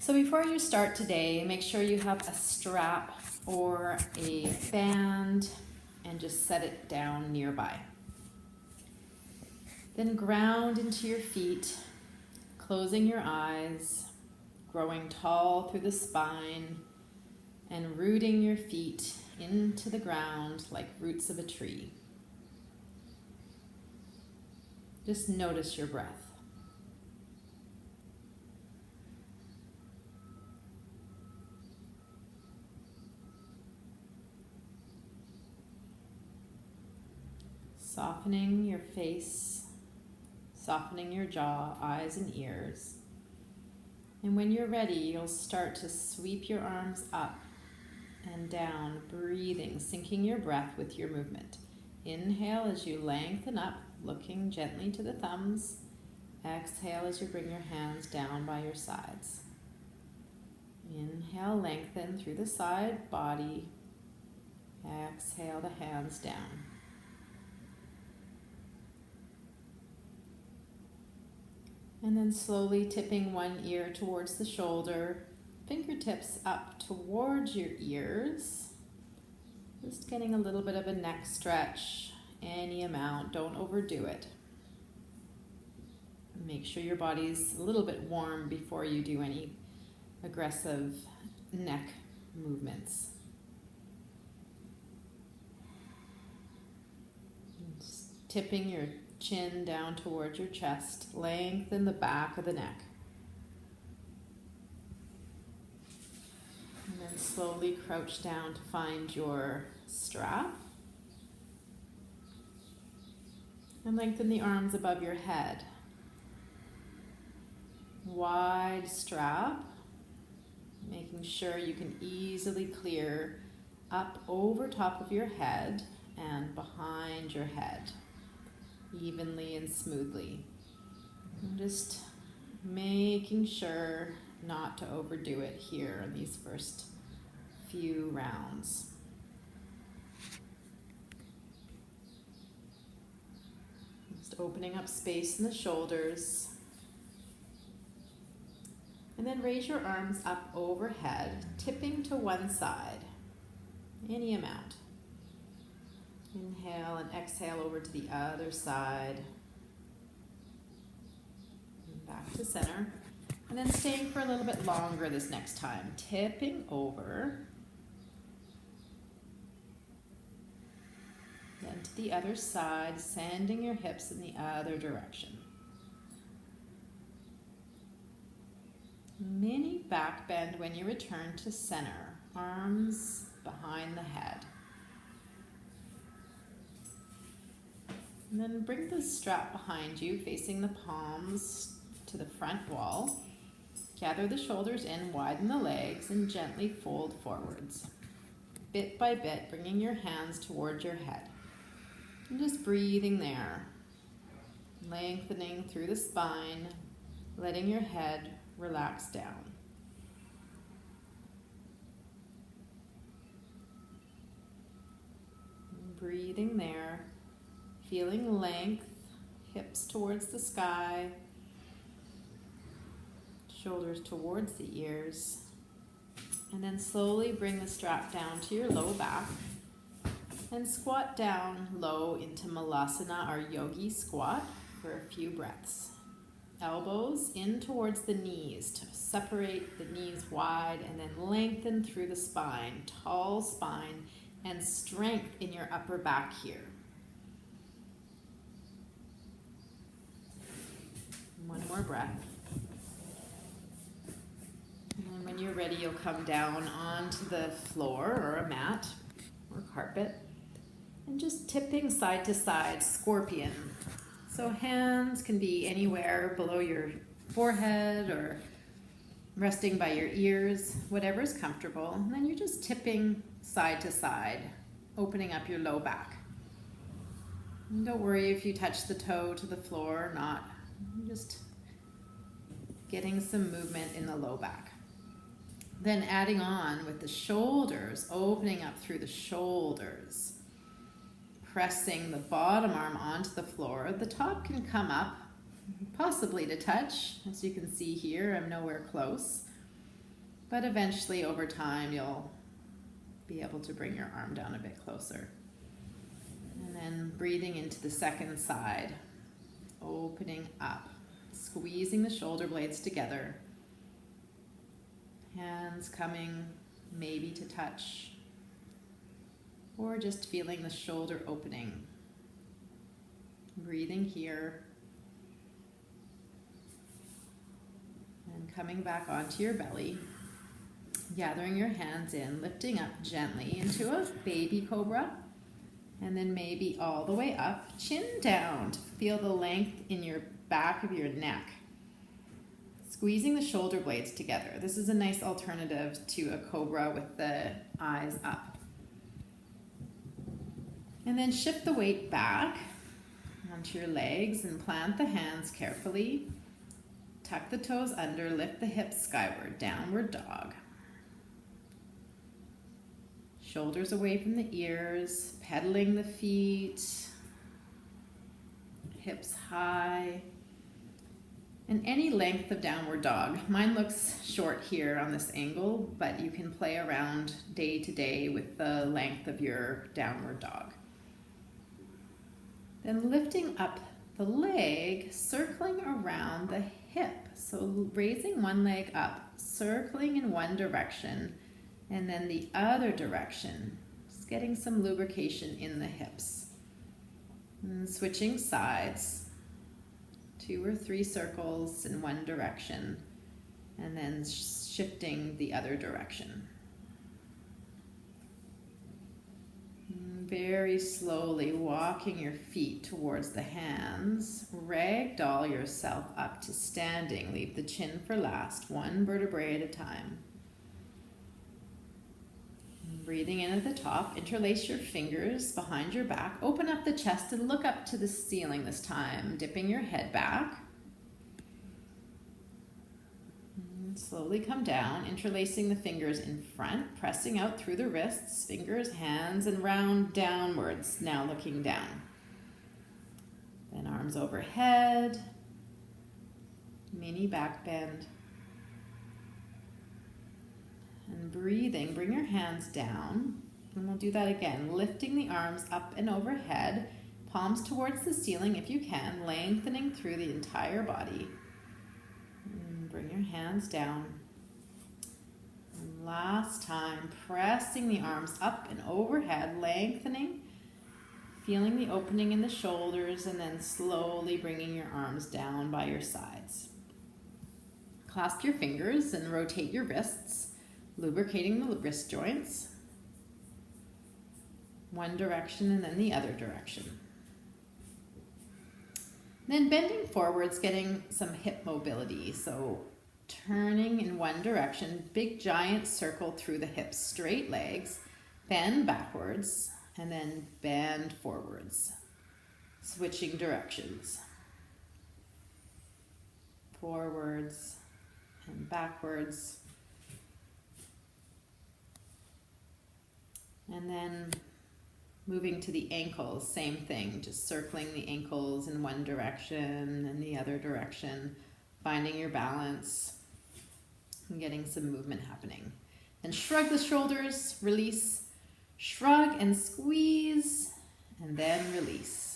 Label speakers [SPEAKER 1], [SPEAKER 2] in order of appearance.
[SPEAKER 1] So before you start today, make sure you have a strap or a band and just set it down nearby. Then ground into your feet, closing your eyes, growing tall through the spine, and rooting your feet into the ground like roots of a tree. Just notice your breath. Softening your face, softening your jaw, eyes and ears. And when you're ready, you'll start to sweep your arms up and down, breathing, syncing your breath with your movement. Inhale as you lengthen up, looking gently to the thumbs. Exhale as you bring your hands down by your sides. Inhale, lengthen through the side body. Exhale the hands down. And then slowly tipping one ear towards the shoulder, fingertips up towards your ears. Just getting a little bit of a neck stretch, any amount, don't overdo it. Make sure your body's a little bit warm before you do any aggressive neck movements. Just tipping your chin down towards your chest, lengthen the back of the neck. And then slowly crouch down to find your strap. And lengthen the arms above your head. Wide strap, making sure you can easily clear up over top of your head and behind your head, evenly and smoothly. And just making sure not to overdo it here in these first few rounds. Just opening up space in the shoulders. And then raise your arms up overhead, tipping to one side, any amount. Inhale and exhale over to the other side. And back to center. And then staying for a little bit longer this next time, tipping over. Then to the other side, sending your hips in the other direction. Mini back bend when you return to center, arms behind the head. And then bring the strap behind you, facing the palms to the front wall. Gather the shoulders in, widen the legs, and gently fold forwards. Bit by bit, bringing your hands towards your head. And just breathing there. Lengthening through the spine, letting your head relax down. And breathing there, feeling length, hips towards the sky, shoulders towards the ears, and then slowly bring the strap down to your low back and squat down low into Malasana, our yogi squat, for a few breaths. Elbows in towards the knees to separate the knees wide and then lengthen through the spine, tall spine, and strength in your upper back here. One more breath. And then when you're ready, you'll come down onto the floor or a mat or carpet and just tipping side to side, scorpion. So hands can be anywhere below your forehead or resting by your ears, whatever is comfortable. And then you're just tipping side to side, opening up your low back. And don't worry if you touch the toe to the floor or not. Just getting some movement in the low back. Then adding on with the shoulders, opening up through the shoulders. Pressing the bottom arm onto the floor. The top can come up, possibly to touch. As you can see here, I'm nowhere close. But eventually, over time, you'll be able to bring your arm down a bit closer. And then breathing into the second side, opening up, squeezing the shoulder blades together. Hands coming maybe to touch, or just feeling the shoulder opening. Breathing here. And coming back onto your belly. Gathering your hands in, lifting up gently into a baby cobra. And then maybe all the way up, chin down to feel the length in your back of your neck. Squeezing the shoulder blades together. This is a nice alternative to a cobra with the eyes up. And then shift the weight back onto your legs and plant the hands carefully. Tuck the toes under, lift the hips skyward, downward dog. Shoulders away from the ears, pedaling the feet, hips high. And any length of downward dog. Mine looks short here on this angle, but you can play around day to day with the length of your downward dog. Then lifting up the leg, circling around the hip. So raising one leg up, circling in one direction, and then the other direction. Just getting some lubrication in the hips. And switching sides. 2 or 3 circles in one direction, and then shifting the other direction. Very slowly walking your feet towards the hands. Ragdoll yourself up to standing. Leave the chin for last, one vertebrae at a time. Breathing in at the top, interlace your fingers behind your back, open up the chest and look up to the ceiling this time, dipping your head back. And slowly come down, interlacing the fingers in front, pressing out through the wrists, fingers, hands, and round downwards, now looking down. Then arms overhead, mini back bend. And breathing, bring your hands down, and we'll do that again, lifting the arms up and overhead, palms towards the ceiling if you can, lengthening through the entire body. And bring your hands down. And last time, pressing the arms up and overhead, lengthening, feeling the opening in the shoulders, and then slowly bringing your arms down by your sides. Clasp your fingers and rotate your wrists, lubricating the wrist joints. One direction and then the other direction. Then bending forwards, getting some hip mobility. So turning in one direction, big giant circle through the hips, straight legs, bend backwards, and then bend forwards. Switching directions. Forwards and backwards. And then moving to the ankles, same thing, just circling the ankles in one direction and the other direction, finding your balance and getting some movement happening. And shrug the shoulders, release, shrug and squeeze, and then release.